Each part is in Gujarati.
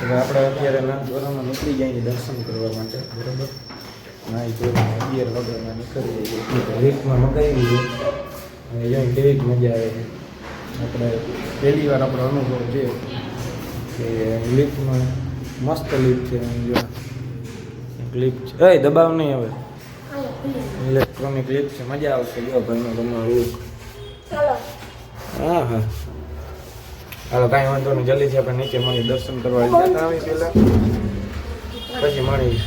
હવે આપણે અત્યારે નાથદ્વારામાં નીકળી જઈએ દર્શન કરવા માટે બરાબર. ના એ જોઈને 11 વાગ્યામાં નીકળી જઈએ. લીફ્ટમાં મગાવી છે અને જઈને કેવી મજા આવે છે. આપણે પહેલી વાર આપણો અનુભવ છે કે લીફ્ટમાં મસ્ત લીફ્ટ છે. જો લીફ્ટ છે એ દબાવ નહીં આવે, ઇલેક્ટ્રોનિક લીફ્ટ છે. મજા આવશે. જો ભાઈનો તમારું હા હા હાલો કાંઈ વાંધો નહીં. જલ્દીથી આપણે નીચે મળી દર્શન કરવા જતા આવી પહેલાં પછી મળી.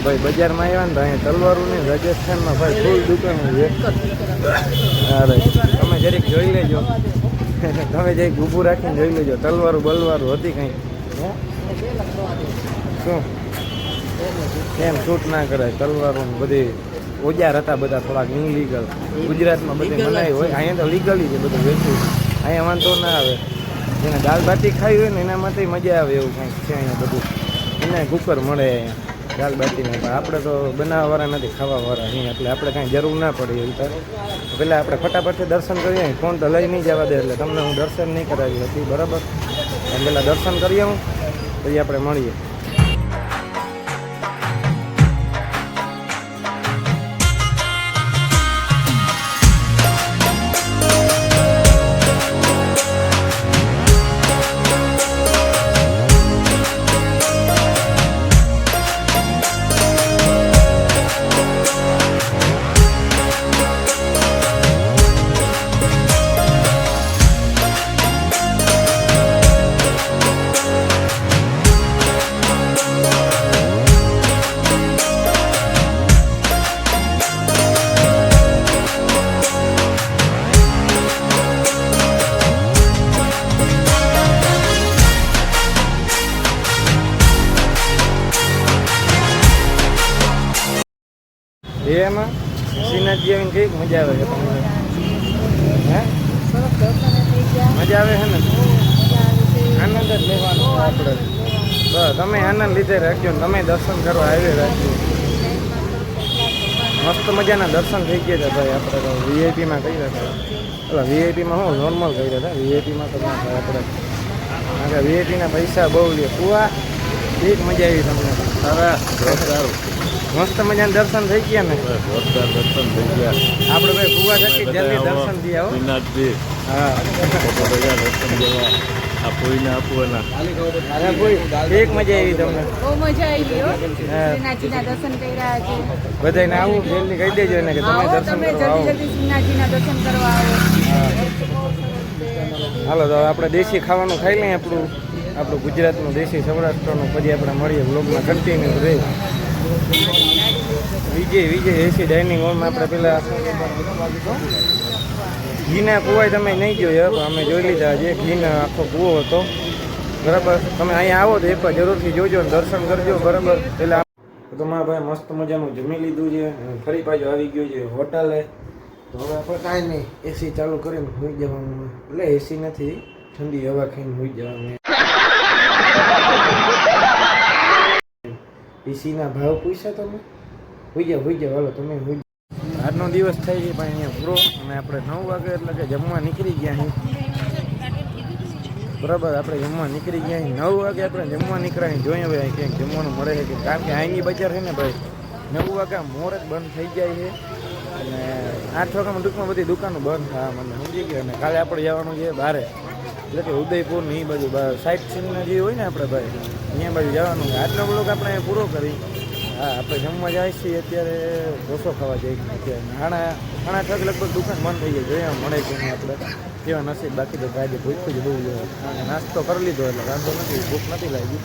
ભાઈ બજારમાં આવ્યા ને તો અહીંયા તલવારું ને રાજસ્થાનમાં ભાઈ ફૂલ દુકાનો છે. અરે તમે જરીક જોઈ લેજો, તમે જરીક ઊભું રાખીને જોઈ લેજો. તલવારું બલવારું હતી કંઈ શું એમ શૂટ ના કરાય. તલવારું બધી ઓજાર હતા બધા થોડાક ઇનલીગલ. ગુજરાતમાં બધી મનાઈ હોય, અહીંયા તો લીગલી છે બધું વેચવું. અહીંયા વાંધો ના આવે. જેને દાલ બાટી ખાવી હોય ને એના માટે મજા આવે એવું કંઈક છે અહીંયા બધું. એને કુકર મળે અહીંયા દાલ બાટીને. પણ આપણે તો બનાવવાવાળા નથી, ખાવાવાળા અહીં, એટલે આપણે કાંઈ જરૂર ના પડે એવું થાય. પહેલાં આપણે ફટાફટથી દર્શન કરીએ. ફોન તો લઈ નહીં જવા દે એટલે તમને હું દર્શન નહીં કરાવી હતી બરાબર. પહેલાં દર્શન કરીએ હું પછી આપણે મળીએ. એમાં શ્રીનાથજી આવીને કઈક મજા આવે છે તમને? હે મજા આવે છે ને? આનંદ જ લેવાનો આપણે. બસ તમે આનંદ લીધે રાખજો ને તમે દર્શન કરવા આવી રાખજો. મસ્ત મજાના દર્શન થઈ ગયા હતા ભાઈ. આપણે તો વીઆઈપીમાં કર્યા હતા. એટલે વીઆઈપીમાં શું નોર્મલ કર્યા હતા, વીઆઈપીમાં તો ના થાય આપણે. કારણ કે વીઆઈપીના પૈસા બહુ લે. કુવા એક મજા આવી તમને? સારું મસ્ત મજાના દર્શન થઈ ગયા ને? જોરદાર દર્શન થઈ ગયા. આપણે ભાઈ કુવા થકી જલ્દી દર્શન થયા હો શ્રીનાથજી. હા દર્શન જેવા આ કોઈને આપવાના. એક મજા આવી તમને? બહુ મજા આવી હો. શ્રીનાથજીના દર્શન કર્યા છે. બધાને આવું જલ્દી કહી દેજો ને કે તમે દર્શન કરવા આવો. જલ્દી શ્રીનાથજીના દર્શન કરવા આવો. હાલો તો આપણે દેશી ખાવાનું ખાઈ લઈએ. આપણું ગુજરાતનું દેશી સૌરાષ્ટ્રનું. પછી આપણે મળીએ બ્લોગમાં કન્ટિન્યુ રહે. વિજય એસી ડાઇનિંગ હોલમાં આપણે પેલા ઘીના કુવાય તમે નહીં જોયો, અમે જોઈ લીધા છે. ઘીનો આખો કૂવો હતો બરાબર. તમે અહીંયા આવો તો એકવાર જરૂરથી જોજો ને દર્શન કરજો બરાબર. પેલા તો મારા ભાઈ મસ્ત મજાનું જમી લીધું છે. ફરી પાછું આવી ગયું છે હોટલે. તો હવે આપણે કાંઈ નહીં, એસી ચાલુ કરીને હોઈ જવાનું. એટલે એસી નથી, ઠંડી હવા ખાઈને હોઈ જવાનું. એસીના ભાવ પૂછ્યા તમે? હોઈ જાવ હાલો તમે હોઈ. આજનો દિવસ થઈ ગયો પણ અહીંયા પૂરો. અને આપણે 9 વાગે એટલે કે જમવા નીકળી ગયા અહીં બરાબર. આપણે જમવા નીકળી ગયા અહીં 9 વાગે આપણે જમવા નીકળ્યા. જોઈએ હવે ક્યાંક જમવાનું મળે છે કે, કારણ કે અહીંની બજાર છે ને ભાઈ 9 વાગ્યા મોર જ બંધ થઈ જાય છે. અને 8 વાગ્યામાં ટૂંકમાં બધી દુકાનો બંધ થવા મને સમજી ગયા. અને કાલે આપણે જવાનું છે બહારે, એટલે કે ઉદયપુર ને એ બાજુ સાઈડ સીનના જે હોય ને આપણે ભાઈ અહીંયા બાજુ જવાનું. આટલો બ્લોગ આપણે પૂરો કરી. હા આપણે જમવા જાય છીએ અત્યારે, ઢોસો ખાવા જઈએ અત્યારે. 8:30 લગભગ દુકાન બંધ થઈ જાય. જોયા મળે છે નહીં આપણે કેવા નસીબ. બાકી તો આજે ભૂખ જ બહુ જોઈએ. નાસ્તો કરી લીધો એટલે વાંધો નથી, ભૂખ નથી લાગી.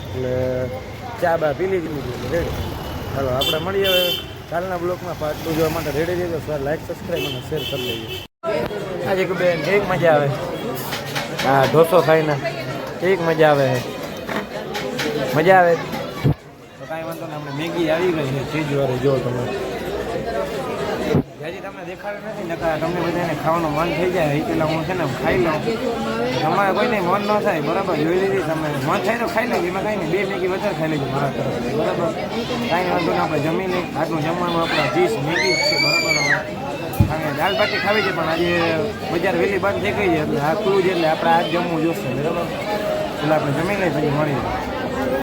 એટલે ચા બા પી લીધી એટલે રેડી. ચાલો આપણે મળીએ હવે કાલના બ્લોગમાં. પાર્ટ 2 જોવા માટે રેડી રહેજો. લાઈક સબસ્ક્રાઈબ અને શેર કરી લેજો. આજે કે બેન કેક મજા આવે? હા ઢોસો ખાઈને કેક મજા આવે છે? મજા આવે તો કાંઈ વાંધો નહીં. આપણે મેગી આવી ગઈ છે ચીઝવાળી. જો તમે હજી તમને દેખાડે નથી નકા તમને બધાને ખાવાનું મન થઈ જાય એ પેલા હું છે ને ખાઈ લઉં તમારે કોઈને મન ન થાય બરાબર જોઈ લીધી તમે મન થાય તો ખાઈ લેજો એમાં કાંઈ નહીં 2 મેગી વધારે ખાઈ લેજો મારા તરફથી બરાબર કાંઈ વાંધો નહીં આપણે જમી લઈએ આટલું જમવાનું આપણે 20 મેગી છે બરાબર કારણ કે દાળ બાટી ખાવી છે પણ આજે બજાર વહેલી બંધ થઈ ગઈ છે એટલે આ ખુલ્લું છે એટલે આપણે આજ જમવું જોશે બરાબર એટલે આપણે જમી લઈએ પછી મળીએ